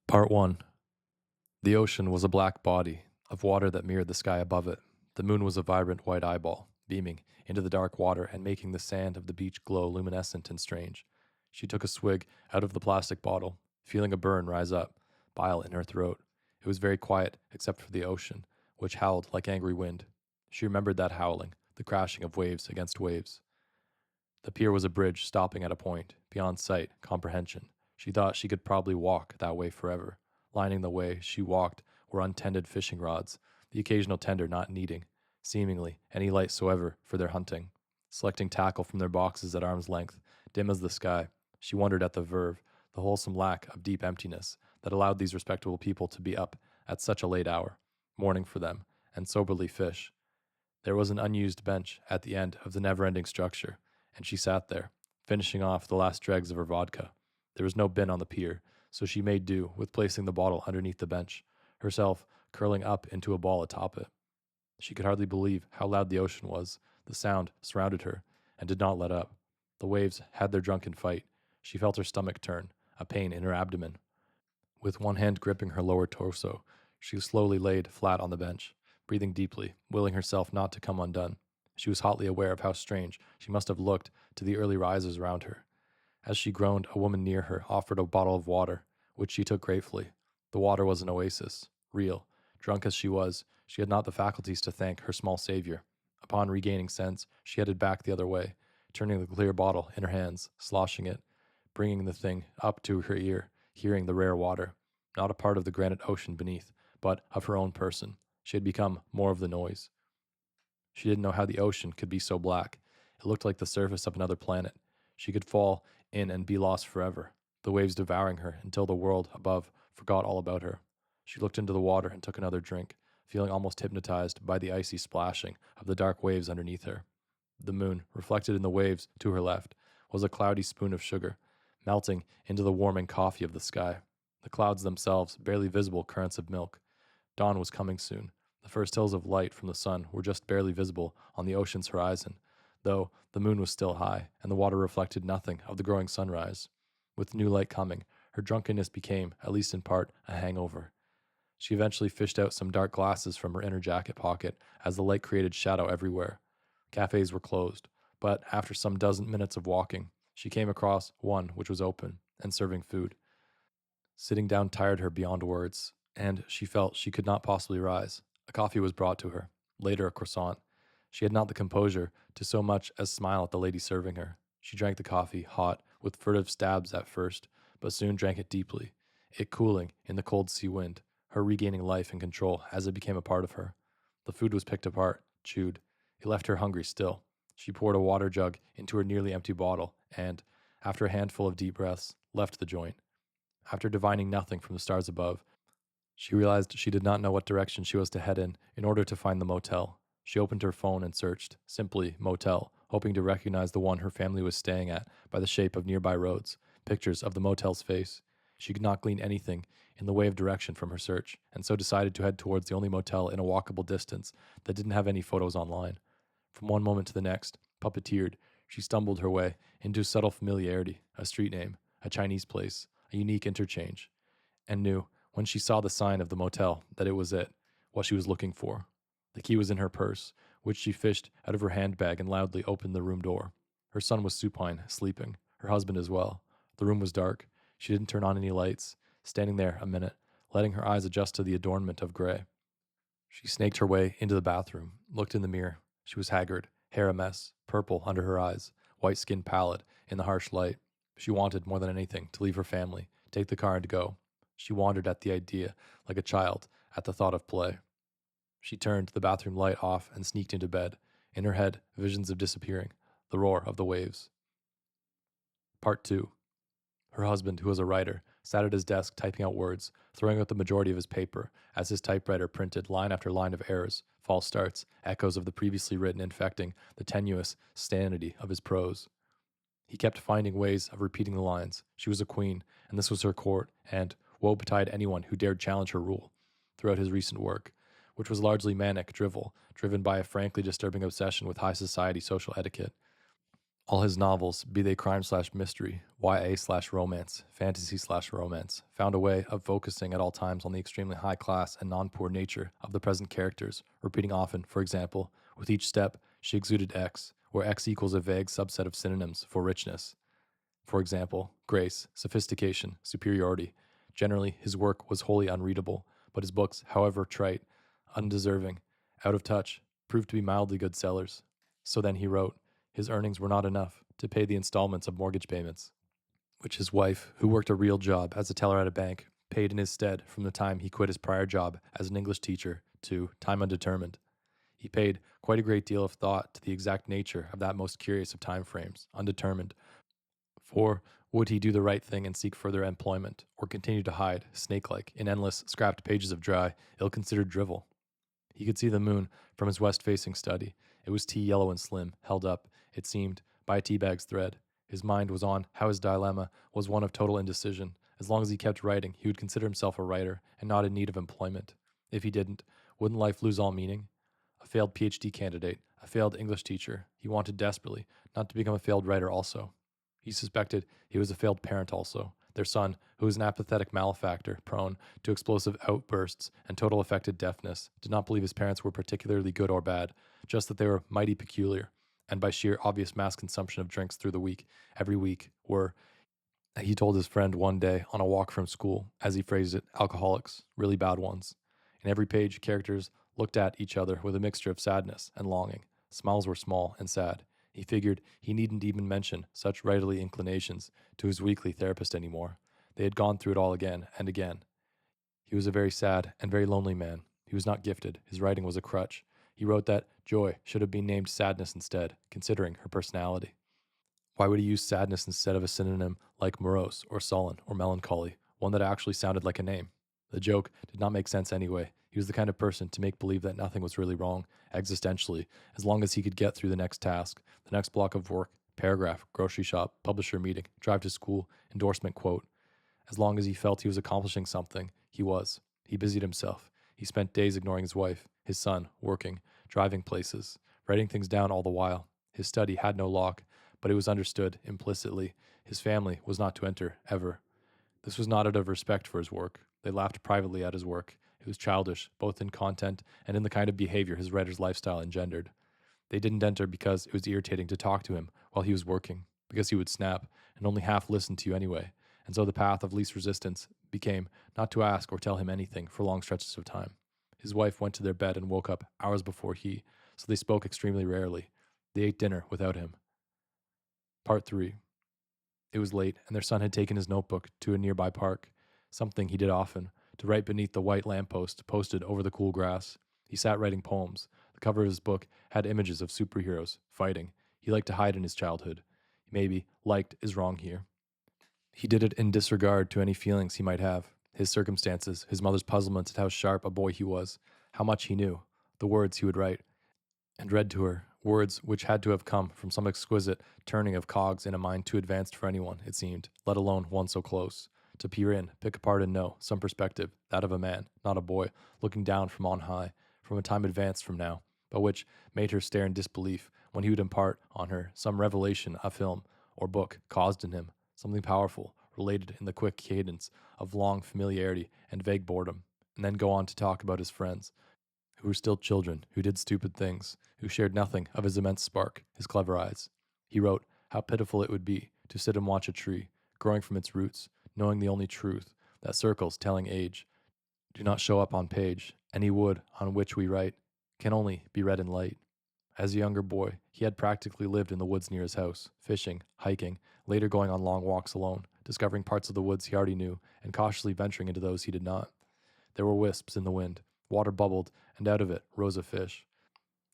Part 1. The ocean was a black body of water that mirrored the sky above it. The moon was a vibrant white eyeball, beaming into the dark water and making the sand of the beach glow luminescent and strange. She took a swig out of the plastic bottle, feeling a burn rise up, bile in her throat. It was very quiet, except for the ocean, which howled like angry wind. She remembered that howling, the crashing of waves against waves. The pier was a bridge stopping at a point, beyond sight, comprehension. She thought she could probably walk that way forever. Lining the way she walked were untended fishing rods, the occasional tender not needing, seemingly, any light soever for their hunting. Selecting tackle from their boxes at arm's length, dim as the sky, she wondered at the verve, the wholesome lack of deep emptiness that allowed these respectable people to be up at such a late hour, mourning for them, and soberly fish. There was an unused bench at the end of the never-ending structure, and she sat there, finishing off the last dregs of her vodka. There was no bin on the pier, so she made do with placing the bottle underneath the bench, herself curling up into a ball atop it. She could hardly believe how loud the ocean was. The sound surrounded her and did not let up. The waves had their drunken fight. She felt her stomach turn, a pain in her abdomen. With one hand gripping her lower torso, she slowly laid flat on the bench, breathing deeply, willing herself not to come undone. She was hotly aware of how strange she must have looked to the early risers around her. As she groaned, a woman near her offered a bottle of water, which she took gratefully. The water was an oasis, real. Drunk as she was, she had not the faculties to thank her small savior. Upon regaining sense, she headed back the other way, turning the clear bottle in her hands, sloshing it, bringing the thing up to her ear, hearing the rare water, not a part of the granite ocean beneath, but of her own person. She had become more of the noise. She didn't know how the ocean could be so black. It looked like the surface of another planet. She could fall in and be lost forever, the waves devouring her until the world above forgot all about her. She looked into the water and took another drink, feeling almost hypnotized by the icy splashing of the dark waves underneath her. The moon, reflected in the waves to her left, was a cloudy spoon of sugar, melting into the warming coffee of the sky. The clouds themselves, barely visible currents of milk. Dawn was coming soon. The first hills of light from the sun were just barely visible on the ocean's horizon, though the moon was still high, and the water reflected nothing of the growing sunrise. With new light coming, her drunkenness became, at least in part, a hangover. She eventually fished out some dark glasses from her inner jacket pocket as the light created shadow everywhere. Cafes were closed, but after some dozen minutes of walking, she came across one which was open and serving food. Sitting down tired her beyond words, and she felt she could not possibly rise. A coffee was brought to her, later a croissant. She had not the composure to so much as smile at the lady serving her. She drank the coffee, hot, with furtive stabs at first, but soon drank it deeply, it cooling in the cold sea wind, her regaining life and control as it became a part of her. The food was picked apart, chewed. It left her hungry still. She poured a water jug into her nearly empty bottle and, after a handful of deep breaths, left the joint. After divining nothing from the stars above, she realized she did not know what direction she was to head in order to find the motel. She opened her phone and searched, simply motel, hoping to recognize the one her family was staying at by the shape of nearby roads, pictures of the motel's face. She could not glean anything in the way of direction from her search, and so decided to head towards the only motel in a walkable distance that didn't have any photos online. From one moment to the next, puppeteered, she stumbled her way into subtle familiarity, a street name, a Chinese place, a unique interchange, and knew, when she saw the sign of the motel, that it was it, what she was looking for. The key was in her purse, which she fished out of her handbag and loudly opened the room door. Her son was supine, sleeping, her husband as well. The room was dark. She didn't turn on any lights, standing there a minute, letting her eyes adjust to the adornment of gray. She snaked her way into the bathroom, looked in the mirror. She was haggard, hair a mess, purple under her eyes, white skin pallid in the harsh light. She wanted, more than anything, to leave her family, take the car and go. She wondered at the idea, like a child at the thought of play. She turned the bathroom light off and sneaked into bed. In her head, visions of disappearing, the roar of the waves. Part 2. Her husband, who was a writer, sat at his desk typing out words, throwing out the majority of his paper, as his typewriter printed line after line of errors, false starts, echoes of the previously written infecting the tenuous sanity of his prose. He kept finding ways of repeating the lines. She was a queen, and this was her court, and woe betide anyone who dared challenge her rule. Throughout his recent work, which was largely manic drivel, driven by a frankly disturbing obsession with high society social etiquette, All his novels, be they crime/mystery, YA/romance, fantasy/romance, found a way of focusing at all times on the extremely high class and non-poor nature of the present characters, repeating often, for example, with each step, she exuded X, where X equals a vague subset of synonyms for richness. For example, grace, sophistication, superiority. Generally, his work was wholly unreadable, but his books, however trite, undeserving, out of touch, proved to be mildly good sellers. So then he wrote, his earnings were not enough to pay the installments of mortgage payments, which his wife, who worked a real job as a teller at a bank, paid in his stead from the time he quit his prior job as an English teacher to time undetermined. He paid quite a great deal of thought to the exact nature of that most curious of time frames, undetermined. For would he do the right thing and seek further employment, or continue to hide, snake-like, in endless, scrapped pages of dry, ill-considered drivel? He could see the moon from his west-facing study. It was tea-yellow and slim, held up, it seemed, by a tea-bag's thread. His mind was on how his dilemma was one of total indecision. As long as he kept writing, he would consider himself a writer and not in need of employment. If he didn't, wouldn't life lose all meaning? A failed PhD candidate, a failed English teacher, he wanted desperately not to become a failed writer also. He suspected he was a failed parent also. Their son, who was an apathetic malefactor, prone to explosive outbursts and total affected deafness, did not believe his parents were particularly good or bad, just that they were mighty peculiar, and by sheer obvious mass consumption of drinks through the week, every week, were, he told his friend one day on a walk from school, as he phrased it, alcoholics, really bad ones. In every page, characters looked at each other with a mixture of sadness and longing. Smiles were small and sad. He figured he needn't even mention such writerly inclinations to his weekly therapist anymore. They had gone through it all again and again. He was a very sad and very lonely man. He was not gifted. His writing was a crutch. He wrote that joy should have been named sadness instead, considering her personality. Why would he use sadness instead of a synonym like morose or sullen or melancholy, one that actually sounded like a name? The joke did not make sense anyway. He was the kind of person to make believe that nothing was really wrong, existentially, as long as he could get through the next task, the next block of work, paragraph, grocery shop, publisher meeting, drive to school, endorsement quote. As long as he felt he was accomplishing something, he was. He busied himself. He spent days ignoring his wife, his son, working, driving places, writing things down all the while. His study had no lock, but it was understood, implicitly, his family was not to enter, ever. This was not out of respect for his work. They laughed privately at his work. It was childish, both in content and in the kind of behavior his writer's lifestyle engendered. They didn't enter because it was irritating to talk to him while he was working, because he would snap and only half listen to you anyway, and so the path of least resistance became not to ask or tell him anything for long stretches of time. His wife went to their bed and woke up hours before he, so they spoke extremely rarely. They ate dinner without him. Part 3. It was late, and their son had taken his notebook to a nearby park, something he did often, to write beneath the white lamppost posted over the cool grass. He sat writing poems. The cover of his book had images of superheroes, fighting. He liked to hide in his childhood. Maybe liked is wrong here. He did it in disregard to any feelings he might have, his circumstances, his mother's puzzlement at how sharp a boy he was, how much he knew, the words he would write, and read to her, words which had to have come from some exquisite turning of cogs in a mind too advanced for anyone, it seemed, let alone one so close. To peer in, pick apart and know, some perspective, that of a man, not a boy, looking down from on high, from a time advanced from now, but which made her stare in disbelief when he would impart on her some revelation a film or book caused in him, something powerful, related in the quick cadence of long familiarity and vague boredom, and then go on to talk about his friends, who were still children, who did stupid things, who shared nothing of his immense spark, his clever eyes. He wrote how pitiful it would be to sit and watch a tree, growing from its roots, knowing the only truth, that circles telling age do not show up on page. Any wood on which we write can only be read in light. As a younger boy, he had practically lived in the woods near his house, fishing, hiking, later going on long walks alone, discovering parts of the woods he already knew, and cautiously venturing into those he did not. There were wisps in the wind, water bubbled, and out of it rose a fish.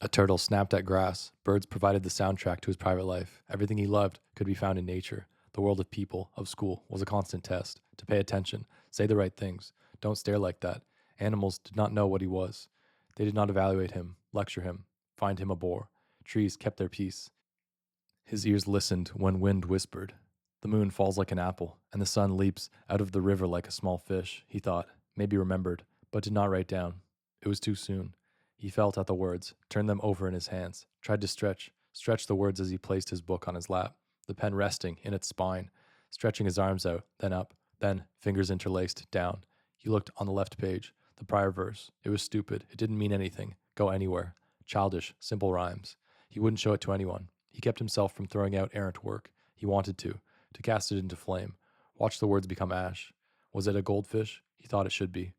A turtle snapped at grass, birds provided the soundtrack to his private life. Everything he loved could be found in nature. The world of people, of school, was a constant test. To pay attention, say the right things, don't stare like that. Animals did not know what he was. They did not evaluate him, lecture him, find him a bore. Trees kept their peace. His ears listened when wind whispered. The moon falls like an apple, and the sun leaps out of the river like a small fish, he thought, maybe remembered, but did not write down. It was too soon. He felt at the words, turned them over in his hands, tried to stretch stretched the words as he placed his book on his lap, the pen resting in its spine, stretching his arms out, then up, then, fingers interlaced, down. He looked on the left page, the prior verse. It was stupid. It didn't mean anything. Go anywhere. Childish, simple rhymes. He wouldn't show it to anyone. He kept himself from throwing out errant work. He wanted to cast it into flame. Watch the words become ash. Was it a goldfish? He thought it should be.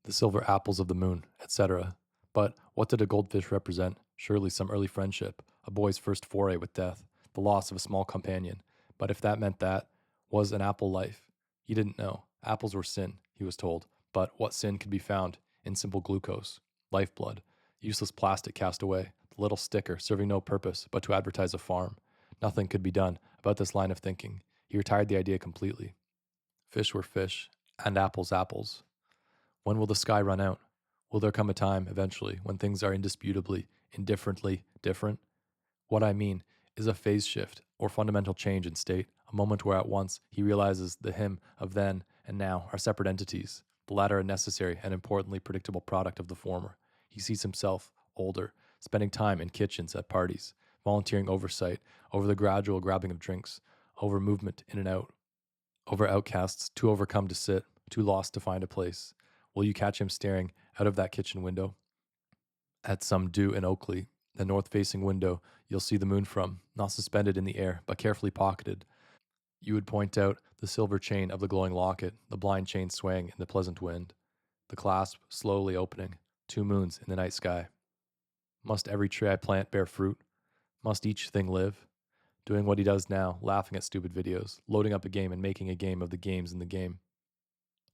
The silver apples of the moon, etc. But what did a goldfish represent? Surely some early friendship, a boy's first foray with death, the loss of a small companion. But if that meant that, was an apple life? He didn't know. Apples were sin, he was told. But what sin could be found in simple glucose, lifeblood, useless plastic cast away, the little sticker serving no purpose but to advertise a farm? Nothing could be done about this line of thinking. He retired the idea completely. Fish were fish, and apples apples. When will the sky run out? Will there come a time, eventually, when things are indisputably, indifferently different? What I mean is a phase shift or fundamental change in state, a moment where at once he realizes the him of then and now are separate entities, the latter a necessary and importantly predictable product of the former. He sees himself, older, spending time in kitchens at parties, volunteering oversight over the gradual grabbing of drinks, over movement in and out, over outcasts too overcome to sit, too lost to find a place. Will you catch him staring out of that kitchen window? At some dew in Oakley, the north-facing window you'll see the moon from, not suspended in the air, but carefully pocketed. You would point out the silver chain of the glowing locket, the blind chain swaying in the pleasant wind, the clasp slowly opening, 2 moons in the night sky. Must every tree I plant bear fruit? Must each thing live? Doing what he does now, laughing at stupid videos, loading up a game and making a game of the games in the game.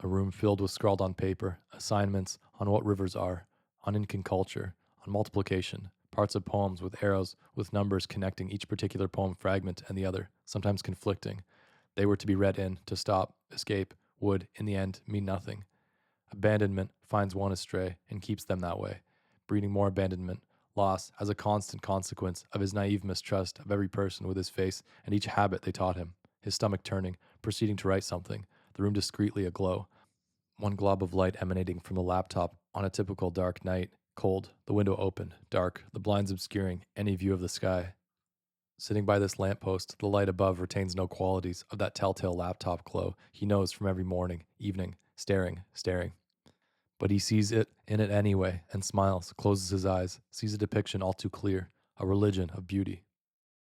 A room filled with scrawled on paper, assignments on what rivers are, on Incan culture, on multiplication, parts of poems with arrows with numbers connecting each particular poem fragment and the other, sometimes conflicting. They were to be read in, to stop, escape, would, in the end, mean nothing. Abandonment finds one astray and keeps them that way, breeding more abandonment, loss as a constant consequence of his naive mistrust of every person with his face and each habit they taught him, his stomach turning, proceeding to write something, the room discreetly aglow. One glob of light emanating from the laptop on a typical dark night, cold, the window open, dark, the blinds obscuring any view of the sky. Sitting by this lamppost, the light above retains no qualities of that telltale laptop glow he knows from every morning, evening, staring. But he sees it in it anyway, and smiles, closes his eyes, sees a depiction all too clear, a religion of beauty.